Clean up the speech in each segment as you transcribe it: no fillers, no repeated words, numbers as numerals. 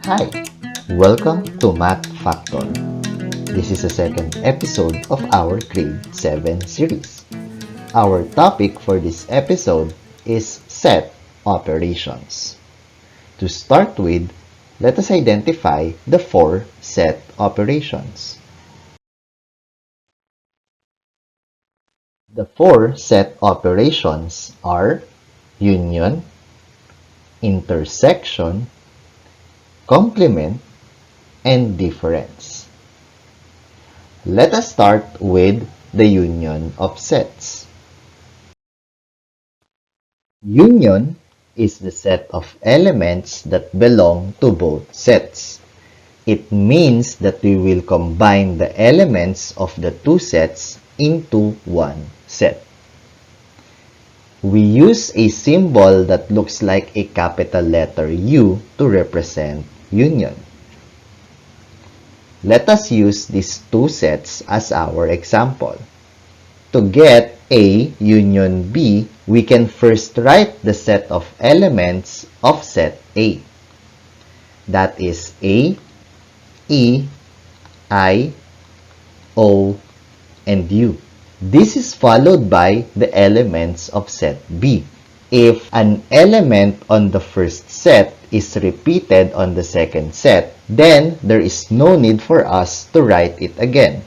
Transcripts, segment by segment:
Hi! Welcome to Math Factor. This is the second episode of our Grade 7 series. Our topic for this episode is set operations. To start with, let us identify the four set operations. The four set operations are union, intersection, complement, and difference. Let us start with the union of sets. Union is the set of elements that belong to both sets. It means that we will combine the elements of the two sets into one set. We use a symbol that looks like a capital letter U to represent union. Let us use these two sets as our example. To get A union B, we can first write the set of elements of set A. That is A, E, I, O, and U. This is followed by the elements of set B. If an element on the first set is repeated on the second set, then there is no need for us to write it again.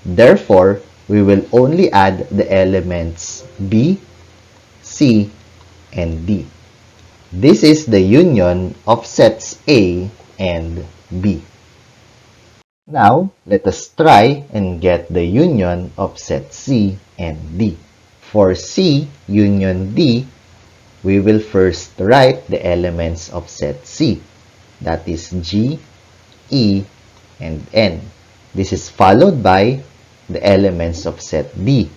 Therefore, we will only add the elements B, C, and D. This is the union of sets A and B. Now, let us try and get the union of set C and D. For C union D, we will first write the elements of set C. That is G, E, and N. This is followed by the elements of set D.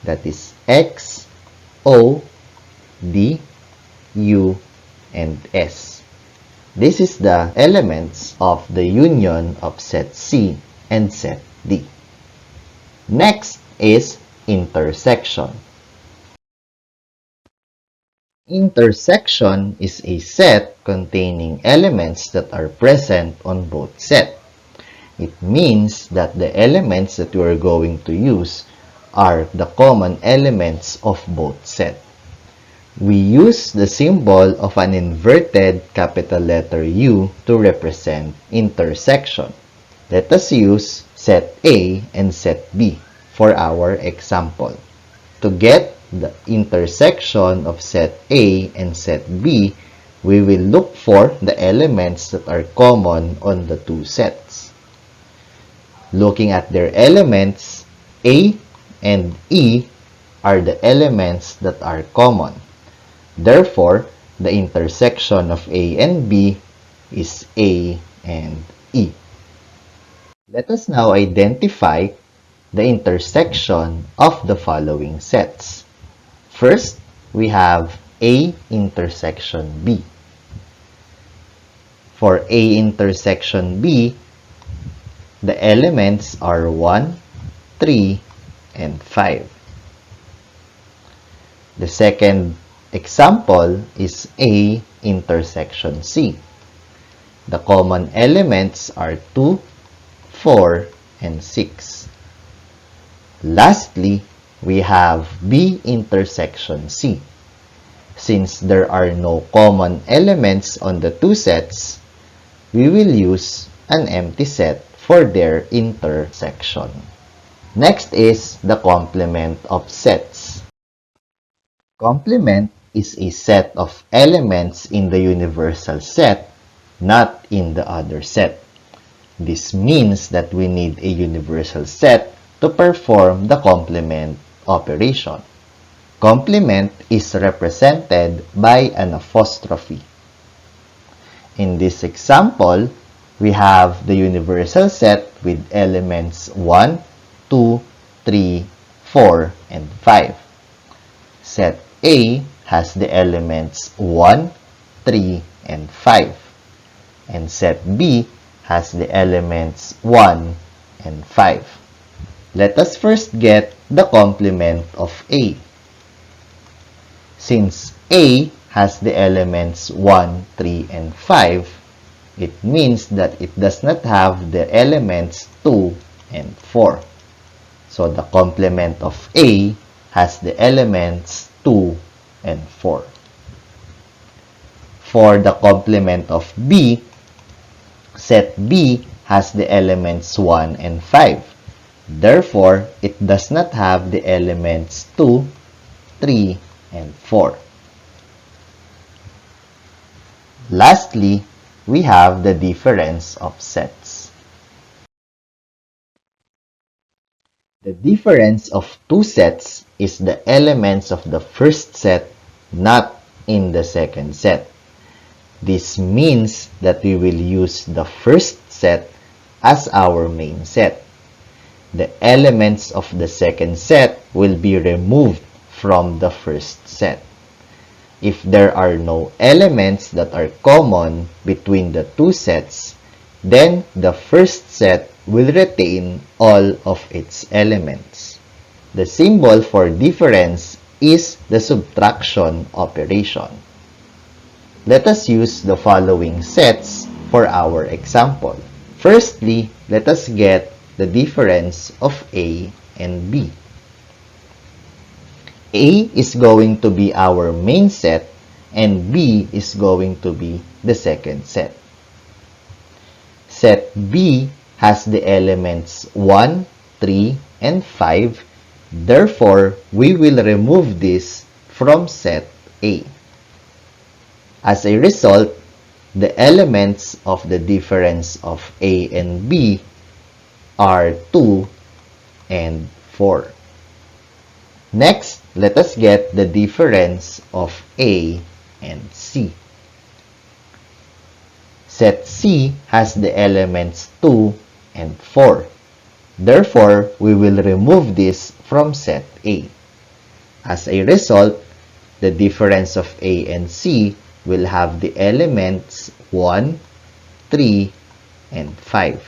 That is X, O, D, U, and S. This is the elements of the union of set C and set D. Next is intersection. Intersection is a set containing elements that are present on both sets. It means that the elements that we are going to use are the common elements of both sets. We use the symbol of an inverted capital letter U to represent intersection. Let us use set A and set B for our example. To get the intersection of set A and set B, we will look for the elements that are common on the two sets. Looking at their elements, A and E are the elements that are common. Therefore, the intersection of A and B is A and E. Let us now identify the intersection of the following sets. First, we have A intersection B. For A intersection B, the elements are 1, 3, and 5. The second example is A intersection C. The common elements are 2, 4, and 6. Lastly, we have B intersection C. Since there are no common elements on the two sets, we will use an empty set for their intersection. Next is the complement of sets. Complement is a set of elements in the universal set, not in the other set. This means that we need a universal set to perform the complement operation. Complement is represented by an apostrophe. In this example, we have the universal set with elements 1, 2, 3, 4, and 5. Set A has the elements 1, 3, and 5. And set B has the elements 1 and 5. Let us first get the complement of A. Since A has the elements 1, 3, and 5, It means that it does not have the elements 2 and 4. So the complement of A has the elements 2 and 4. For the complement of B, set B has the elements 1 and 5. Therefore, it does not have the elements 2, 3, and 4. Lastly, we have the difference of sets. The difference of two sets is the elements of the first set not in the second set. This means that we will use the first set as our main set. The elements of the second set will be removed from the first set. If there are no elements that are common between the two sets, then the first set will retain all of its elements. The symbol for difference is the subtraction operation. Let us use the following sets for our example. Firstly, let us get the difference of A and B. A is going to be our main set and B is going to be the second set. Set B has the elements 1, 3, and 5. Therefore, we will remove this from set A. As a result, the elements of the difference of A and B are 2 and 4. Next, let us get the difference of A and C. Set C has the elements 2 and 4. Therefore, we will remove this from set A. As a result, the difference of A and C will have the elements 1, 3, and 5.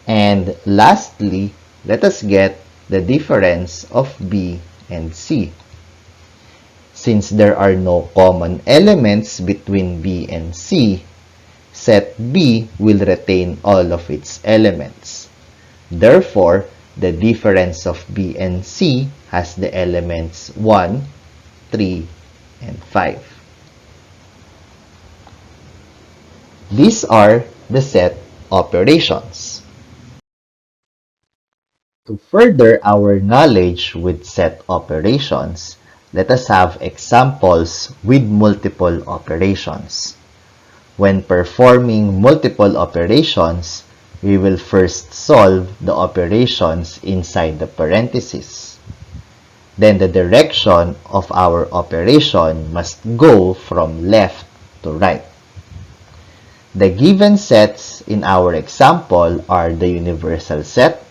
And lastly, let us get the difference of B and C. Since there are no common elements between B and C, set B will retain all of its elements. Therefore, the difference of B and C has the elements 1, 3, and 5. These are the set operations. To further our knowledge with set operations, let us have examples with multiple operations. When performing multiple operations, we will first solve the operations inside the parentheses. Then the direction of our operation must go from left to right. The given sets in our example are the universal set,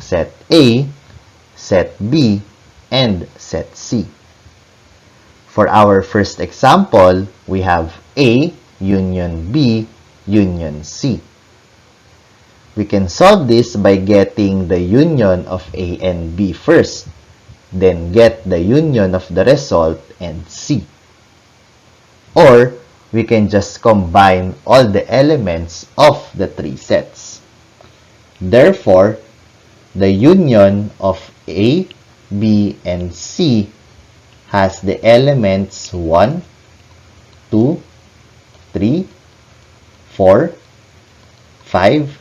set A, set B, and set C. For our first example, we have A, union B, union C. We can solve this by getting the union of A and B first, then get the union of the result and C. Or, we can just combine all the elements of the three sets. Therefore, the union of A, B, and C has the elements 1, 2, 3, 4, 5,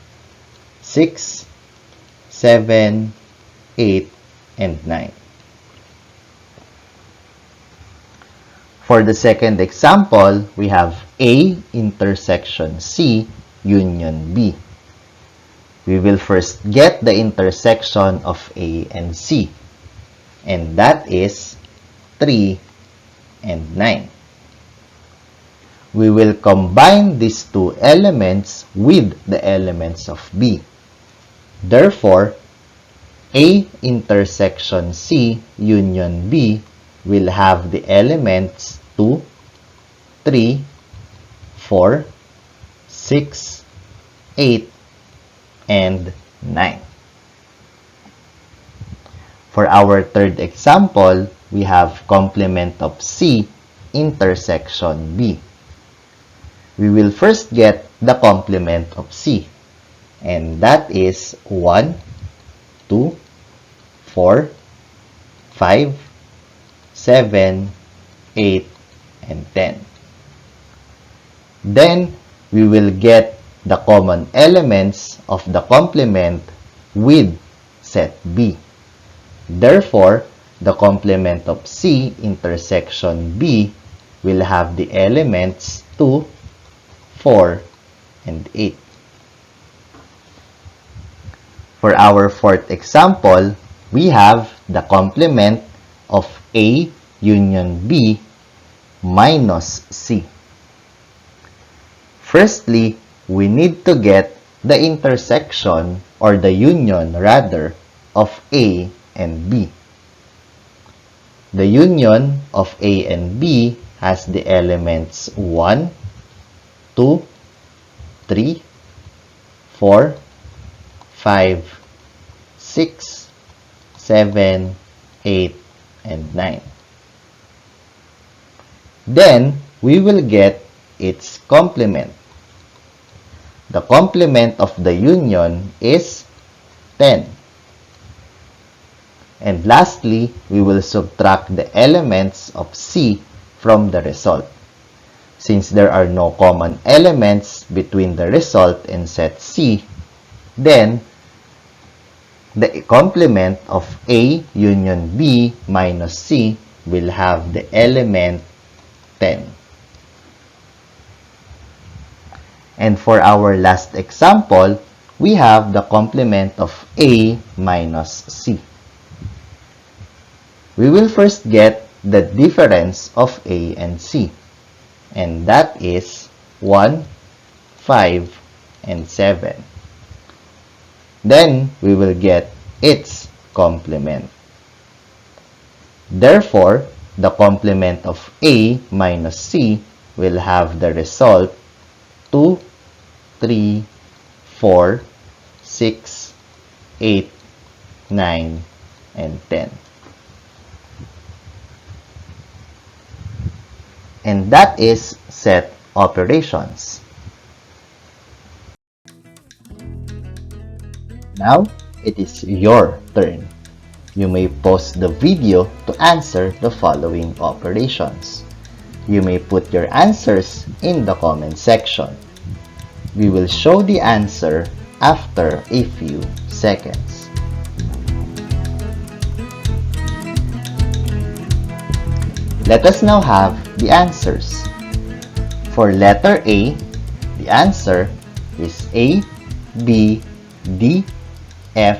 6, 7, 8, and 9. For the second example, we have A intersection C union B. We will first get the intersection of A and C, and that is 3 and 9. We will combine these two elements with the elements of B. Therefore, A intersection C union B will have the elements 2, 3, 4, 6, 8, and 9. For our third example, we have complement of C intersection B. we will first get the complement of C. And that is 1, 2, 4, 5, 7, 8, and 10. Then, we will get the common elements of the complement with set B. Therefore, the complement of C intersection B will have the elements 2, 4, and 8. For our fourth example, we have the complement of A union B minus C. Firstly, we need to get the intersection or the union rather of A and B. The union of A and B has the elements 1, 2, 3, 4, 5, 6, 7, 8, and 9. Then, we will get its complement. The complement of the union is 10. And lastly, we will subtract the elements of C from the result. Since there are no common elements between the result and set C, then the complement of A union B minus C will have the element 10. And for our last example, we have the complement of A minus C. We will first get the difference of A and C, and that is 1, 5, and 7. Then, we will get its complement. Therefore, the complement of A minus C will have the result 2, 3, 4, 6, 8, 9, and 10. And that is set operations. Now, it is your turn. You may pause the video to answer the following operations. You may put your answers in the comment section. We will show the answer after a few seconds. Let us now have the answers. For letter A, the answer is A, B, D, F,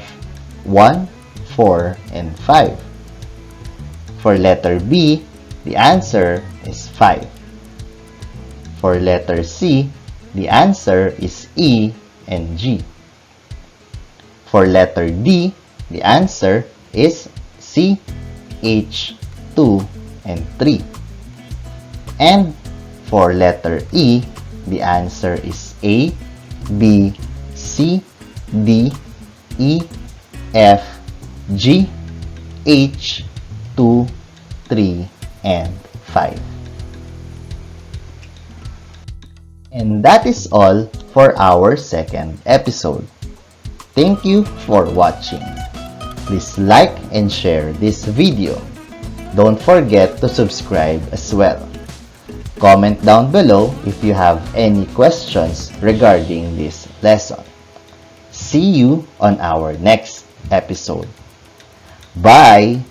1, 4, and 5. For letter B, the answer is 5. For letter C, the answer is E and G. For letter D, the answer is C, H, 2, and 3. And for letter E, the answer is A, B, C, D, E, F, G, H, 2, 3, and 5. And that is all for our second episode. Thank you for watching. Please like and share this video. Don't forget to subscribe as well. Comment down below if you have any questions regarding this lesson. See you on our next episode. Bye!